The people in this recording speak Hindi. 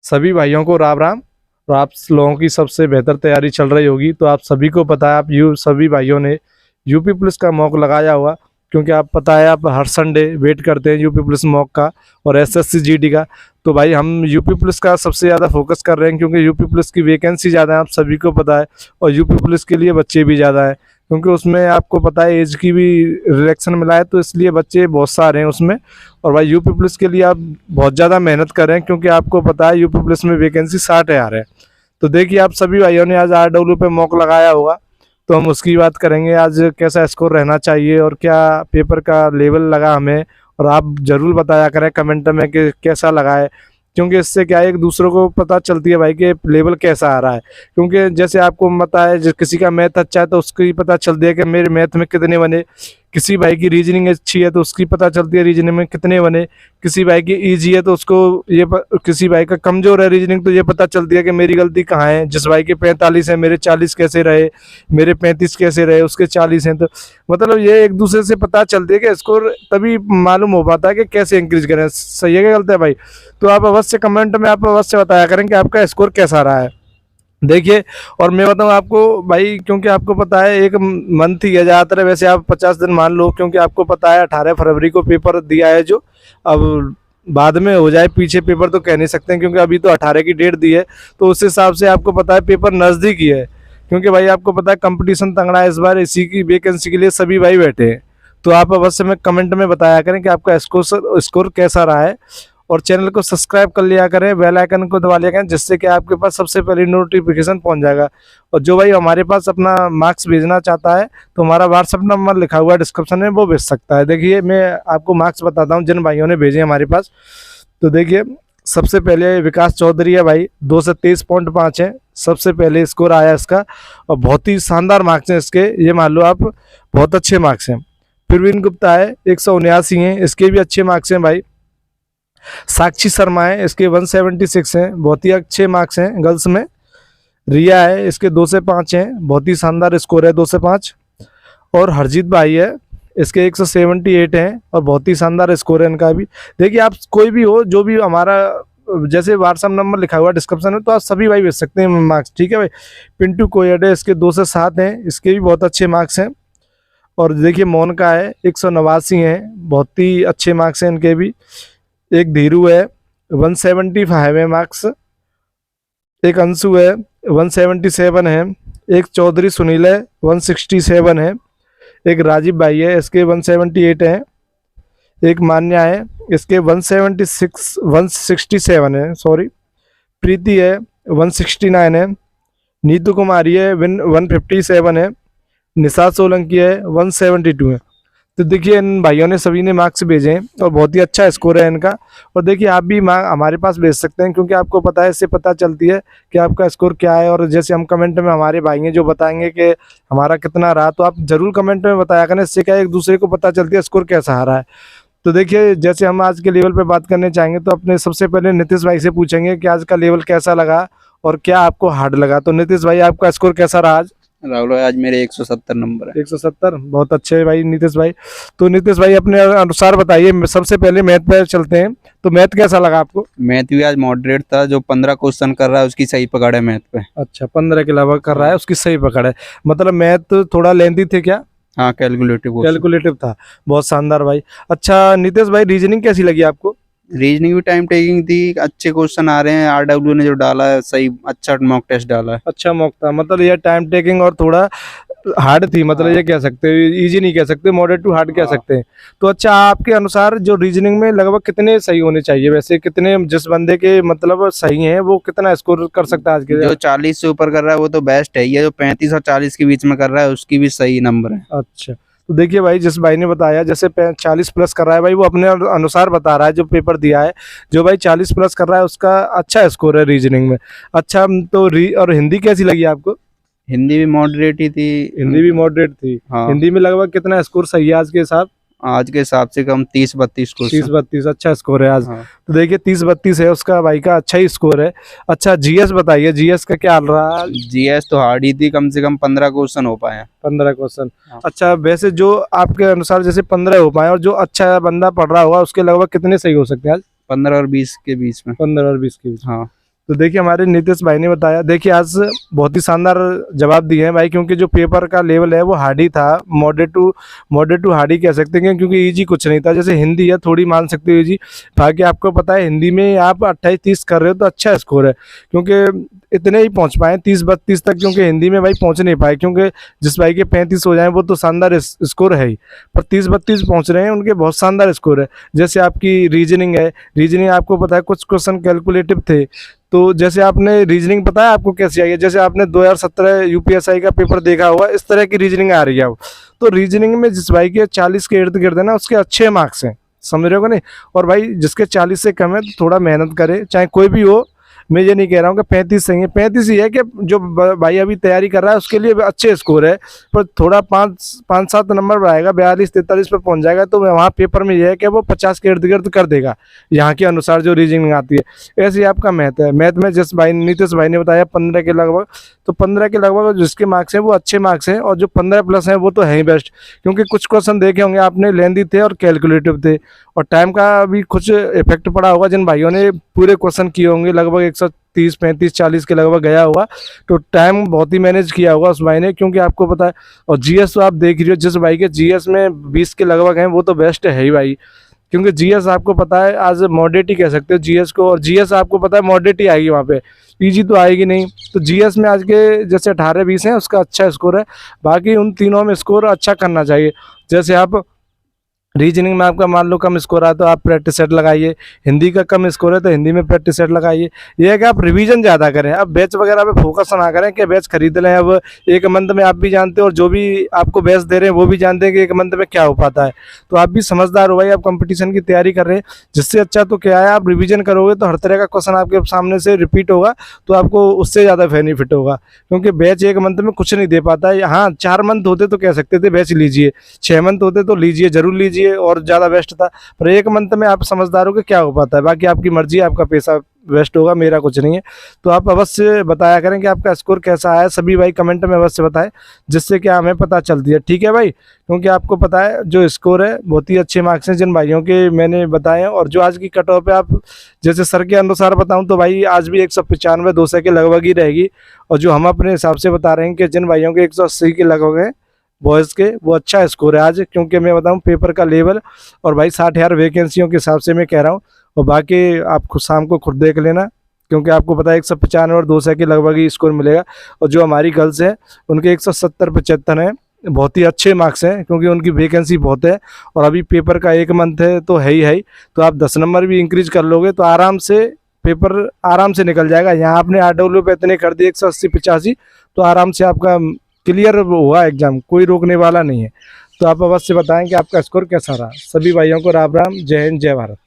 सभी भाइयों को राम राम। और आप लोगों की सबसे बेहतर तैयारी चल रही होगी, तो आप सभी को पता है, आप सभी भाइयों ने यूपी पुलिस का मॉक लगाया हुआ, क्योंकि आप पता है आप हर संडे वेट करते हैं यूपी पुलिस मॉक का और एसएससी जीडी का। तो भाई हम यूपी पुलिस का सबसे ज़्यादा फोकस कर रहे हैं, क्योंकि यूपी पुलिस की वैकेंसी ज़्यादा है, आप सभी को पता है। और यूपी पुलिस के लिए बच्चे भी ज़्यादा हैं, क्योंकि उसमें आपको पता है एज की भी रिलेक्शन मिला है, तो इसलिए बच्चे बहुत सारे हैं उसमें। और भाई यूपी पुलिस के लिए आप बहुत ज़्यादा मेहनत कर रहे हैं, क्योंकि आपको पता है यूपी पुलिस में वैकेंसी 60,000 है। तो देखिए आप सभी भाइयों ने आज आरडब्ल्यू पे मॉक लगाया होगा, तो हम उसकी बात करेंगे आज कैसा स्कोर रहना चाहिए और क्या पेपर का लेवल लगा हमें। और आप ज़रूर बताया करें कमेंट में कि कैसा लगा है, क्योंकि इससे क्या है एक दूसरों को पता चलती है भाई कि लेवल कैसा आ रहा है। क्योंकि जैसे आपको पता है जो किसी का मैथ अच्छा है तो उसको ही पता चलती है कि मेरे मैथ में कितने बने, किसी भाई की रीजनिंग अच्छी है तो उसकी पता चलती है रीजनिंग में कितने बने, किसी भाई की ईजी है तो उसको किसी भाई का कमज़ोर है रीजनिंग तो ये पता चलती है कि मेरी गलती कहाँ है। जिस भाई के 45 है मेरे 40 कैसे रहे, मेरे 35 कैसे रहे, उसके 40 हैं। तो मतलब ये एक दूसरे से पता चलती है कि स्कोर तभी मालूम हो पाता है कि कैसे इंक्रीज करें। सही है क्या गलत है भाई? तो आप अवश्य कमेंट में आप अवश्य बताया करें कि आपका स्कोर कैसा रहा है। देखिए, और मैं बताऊं आपको भाई, क्योंकि आपको पता है एक मंथ ही है ज़्यादातर, वैसे आप 50 दिन मान लो, क्योंकि आपको पता है 18 फरवरी को पेपर दिया है जो अब बाद में हो जाए पीछे पेपर तो कह नहीं सकते हैं, क्योंकि अभी तो 18 की डेट दी है, तो उस हिसाब से आपको पता है पेपर नज़दीक ही है। क्योंकि भाई आपको पता है कंपटीशन तगड़ा है इस बार, इसी की वैकेंसी के लिए सभी भाई बैठे हैं। तो आप अवश्य में कमेंट में बताया करें कि आपका स्कोर कैसा रहा है, और चैनल को सब्सक्राइब कर लिया करें, बेल आइकन को दबा लिया करें, जिससे कि आपके पास सबसे पहले नोटिफिकेशन पहुंच जाएगा। और जो भाई हमारे पास अपना मार्क्स भेजना चाहता है तो हमारा व्हाट्सअप नंबर लिखा हुआ है डिस्क्रिप्शन में, वो भेज सकता है। देखिए मैं आपको मार्क्स बताता हूँ जिन भाइयों ने भेजे हमारे पास। तो देखिए सबसे पहले विकास चौधरी है भाई, 2 से 23.5 है सबसे पहले स्कोर आया इसका, और बहुत ही शानदार मार्क्स हैं इसके, ये मान लो आप बहुत अच्छे मार्क्स हैं। प्रवीण गुप्ता है 179 हैं, इसके भी अच्छे मार्क्स हैं भाई। साक्षी शर्मा है, इसके 176 हैं, बहुत ही अच्छे मार्क्स हैं गर्ल्स में। रिया है, इसके 2 से 5 हैं, बहुत ही शानदार स्कोर है 2 से 5। और हरजीत भाई है, इसके 178 हैं और बहुत ही शानदार स्कोर है इनका भी। देखिए आप कोई भी हो, जो भी हमारा जैसे व्हाट्सअप नंबर लिखा हुआ है डिस्क्रिप्शन में, तो आप सभी भाई भेज सकते हैं मार्क्स, ठीक है भाई। पिंटू कोयड है, इसके 2 से 7 हैं, इसके भी बहुत अच्छे मार्क्स हैं। और देखिए मोहन का है 189 हैं, बहुत ही अच्छे मार्क्स हैं इनके भी। एक धीरू है 175 है मार्क्स, एक अंशु है 177 है, एक चौधरी सुनील है 167 है, एक राजीव भाई है इसके 178 है, एक मान्या है इसके 167 है, सॉरी। प्रीति है 169 है, नीतू कुमारी है 157 है, निशा सोलंकी है 172 है। तो देखिए इन भाइयों ने सभी ने मार्क्स भेजे हैं और बहुत ही अच्छा स्कोर है इनका। और देखिए आप भी हमारे पास भेज सकते हैं, क्योंकि आपको पता है इससे पता चलती है कि आपका स्कोर क्या है। और जैसे हम कमेंट में हमारे भाई हैं जो बताएंगे कि हमारा कितना रहा, तो आप ज़रूर कमेंट में बताया करें, इससे क्या एक दूसरे को पता चलती है स्कोर कैसा आ रहा है। तो देखिए जैसे हम आज के लेवल पर बात करने चाहेंगे, तो अपने सबसे पहले नीतीश भाई से पूछेंगे कि आज का लेवल कैसा लगा और क्या आपको हार्ड लगा। तो नीतीश भाई आपका स्कोर कैसा रहा आज? राहुल भाई आज मेरे 170 नंबर है। 170, बहुत अच्छे भाई नीतीश भाई। तो नीतीश भाई अपने अनुसार बताइए, सबसे पहले मैथ पे चलते हैं, तो मैथ कैसा लगा आपको? मैथ भी आज मॉडरेट था, जो 15 क्वेश्चन कर रहा है उसकी सही पकड़ है मैथ पे। अच्छा 15 के अलावा कर रहा है उसकी सही पकड़ है, मतलब मैथ थोड़ा लेंथी थे क्या? हाँ कैलकुलेटिव था, बहुत शानदार भाई। अच्छा नीतीश भाई रीजनिंग कैसी लगी आपको? रीजनिंग भी टाइम टेकिंग थी, अच्छे क्वेश्चन आ रहे हैं, आरडब्ल्यू ने जो डाला है सही, अच्छा मॉक टेस्ट डाला है। अच्छा मॉक था, मतलब ये टाइम टेकिंग और थोड़ा हार्ड थी, मतलब ये कह सकते हैं, इजी नहीं कह सकते, मॉडरेट टू हार्ड कह सकते हैं। तो अच्छा आपके अनुसार जो रीजनिंग में लगभग कितने सही होने चाहिए वैसे, कितने जिस बंदे के मतलब सही हैं वो कितना स्कोर कर सकता है आज के? जो 40 से ऊपर कर रहा है वो तो बेस्ट है, ये जो 35 और 40 के बीच में कर रहा है उसकी भी सही नंबर है। अच्छा तो देखिए भाई जिस भाई ने बताया जैसे 40 प्लस कर रहा है भाई, वो अपने अनुसार बता रहा है जो पेपर दिया है। जो भाई 40 प्लस कर रहा है उसका अच्छा स्कोर है रीजनिंग में। अच्छा तो और हिंदी कैसी लगी आपको? हिंदी भी मॉडरेट ही थी। हिंदी भी मॉडरेट थी। हाँ। हिंदी में लगभग कितना स्कोर सही है आज के हिसाब? आज के हिसाब से कम 30-32 को 30-32 अच्छा स्कोर है आज। हाँ। तो देखिए 30-32 है उसका भाई का, अच्छा ही स्कोर है। अच्छा जीएस बताइए, जीएस का क्या हाल रहा? जीएस तो हार्ड ही थी, कम से कम 15 क्वेश्चन हो पाए। 15 क्वेश्चन। हाँ। अच्छा वैसे जो आपके अनुसार जैसे 15 हो पाए और जो अच्छा बंदा पढ़ रहा होगा उसके लगभग कितने सही हो सकते हैं आज? 15 और 20 के बीच में। 15 और 20 के बीच। हाँ। तो देखिए हमारे नीतीश भाई ने बताया, देखिए आज बहुत ही शानदार जवाब दिए हैं भाई, क्योंकि जो पेपर का लेवल है वो हार्ड ही था, मॉडरेट टू हार्ड ही कह सकते हैं, क्योंकि इजी कुछ नहीं था। जैसे हिंदी है थोड़ी मान सकते हो इजी, बाकी आपको पता है हिंदी में आप 28-30 कर रहे हो तो अच्छा स्कोर है, क्योंकि इतने ही पहुंच पाए 30-32 तक, क्योंकि हिंदी में भाई पहुंच नहीं पाए, क्योंकि जिस भाई के 35 हो जाए वो तो शानदार स्कोर है ही, पर 30-32 पहुंच रहे हैं उनके बहुत शानदार स्कोर है। जैसे आपकी रीजनिंग है, रीजनिंग आपको पता है कुछ क्वेश्चन कैलकुलेटिव थे, तो जैसे आपने रीजनिंग पता है आपको कैसी आई है, जैसे आपने 2017 यूपीएसआई का पेपर देखा होगा, इस तरह की रीजनिंग आ रही है अब। तो रीजनिंग में जिस भाई के 40 के इर्द गिर्द है ना, उसके अच्छे मार्क्स हैं, समझ रहे हो नहीं। और भाई जिसके 40 से कम है तो थोड़ा मेहनत करे, चाहे कोई भी हो। मैं ये नहीं कह रहा हूँ कि 35 सही है, 35 ही है कि जो भाई अभी तैयारी कर रहा है उसके लिए अच्छे स्कोर है, पर थोड़ा 5-7 नंबर बढ़ाएगा, 42-43 पर पहुंच जाएगा, तो वहाँ पेपर में यह है कि वो 50 के इर्द गिर्द कर देगा यहाँ के अनुसार जो रीजनिंग आती है। ऐसे ही आपका मैथ है, मैथ में जिस भाई नीतीश भाई ने बताया 15 के लगभग, तो 15 के लगभग जिसके मार्क्स हैं वो अच्छे मार्क्स हैं, और जो 15+ हैं वो तो है ही बेस्ट, क्योंकि कुछ क्वेश्चन देखे होंगे आपने लेंदी थे और कैलकुलेटिव थे, और टाइम का भी कुछ इफेक्ट पड़ा होगा, जिन भाइयों ने पूरे क्वेश्चन किए होंगे लगभग 130, 35, 40 के लगभग गया होगा, तो टाइम बहुत ही मैनेज किया होगा उस भाई ने, क्योंकि आपको पता है। और जीएस तो आप देख रही हो, जिस भाई के जीएस में 20 के लगभग हैं वो तो बेस्ट है ही भाई, क्योंकि जीएस आपको पता है आज मॉडरेट ही कह सकते हो जीएस को, और जीएस आपको पता है मॉडरेट ही आएगी वहाँ पे, इजी तो आएगी नहीं। तो जीएस में आज के जैसे 18-20 हैं उसका अच्छा स्कोर है, बाकी उन तीनों में स्कोर अच्छा करना चाहिए। जैसे आप रीजनिंग में आपका मान लो कम स्कोर आया तो आप प्रैक्टिस सेट लगाइए, हिंदी का कम स्कोर है तो हिंदी में प्रैक्टिस सेट लगाइए। ये है कि आप रिवीजन ज़्यादा करें, अब बैच वगैरह पे फोकस ना करें कि बैच खरीद लें। अब एक मंथ में आप भी जानते हो और जो भी आपको बैच दे रहे हैं वो भी जानते हैं कि एक मंथ में क्या हो पाता है, तो आप भी समझदार हो भाई, आप कंपटीशन की तैयारी कर रहे हैं, जिससे अच्छा तो क्या है, आप रिविजन करोगे तो हर तरह का क्वेश्चन आपके सामने से रिपीट होगा, तो आपको उससे ज़्यादा बेनिफिट होगा, क्योंकि बैच एक मंथ में कुछ नहीं दे पाता है। हाँ 4 मंथ होते तो कह सकते थे बैच लीजिए, 6 मंथ होते तो लीजिए, जरूर लीजिए और ज़्यादा बेस्ट था, पर एक मंथ में आप समझदार हो कि क्या हो पाता है। बाकी आपकी मर्जी, आपका पैसा वेस्ट होगा, मेरा कुछ नहीं है। तो आप अवश्य बताया करें कि आपका स्कोर कैसा आया, सभी भाई कमेंट में अवश्य बताएं, जिससे कि हमें पता चलती है, ठीक है भाई। क्योंकि आपको पता है जो स्कोर है बहुत ही अच्छे मार्क्स हैं जिन भाइयों के मैंने बताए हैं, और जो आज की कट ऑफ है आप जैसे सर के अनुसार बताऊं तो भाई आज भी 195-200 के लगभग ही रहेगी, और जो हम अपने हिसाब से बता रहे हैं कि जिन भाइयों के 180 के लगभग है बॉयज़ के, वो अच्छा स्कोर है आज, क्योंकि मैं बताऊं पेपर का लेवल, और भाई 60,000 वैकेंसियों के हिसाब से मैं कह रहा हूँ। और बाकी आप खुद शाम को खुद देख लेना, क्योंकि आपको पता है 195 और 200 के लगभग ही स्कोर मिलेगा। और जो हमारी गर्ल्स हैं उनके 170-75 हैं, बहुत ही अच्छे मार्क्स हैं, क्योंकि उनकी वैकेंसी बहुत है, और अभी पेपर का 1 मंथ है तो है ही, तो आप 10 नंबर भी इंक्रीज कर लोगे तो आराम से पेपर आराम से निकल जाएगा। यहाँ आपने RW पे इतने कर दिए 180-85, तो आराम से आपका क्लियर हुआ एग्जाम, कोई रोकने वाला नहीं है। तो आप अवश्य बताएं कि आपका स्कोर कैसा रहा। सभी भाइयों को राम राम, जय हिंद, जय भारत।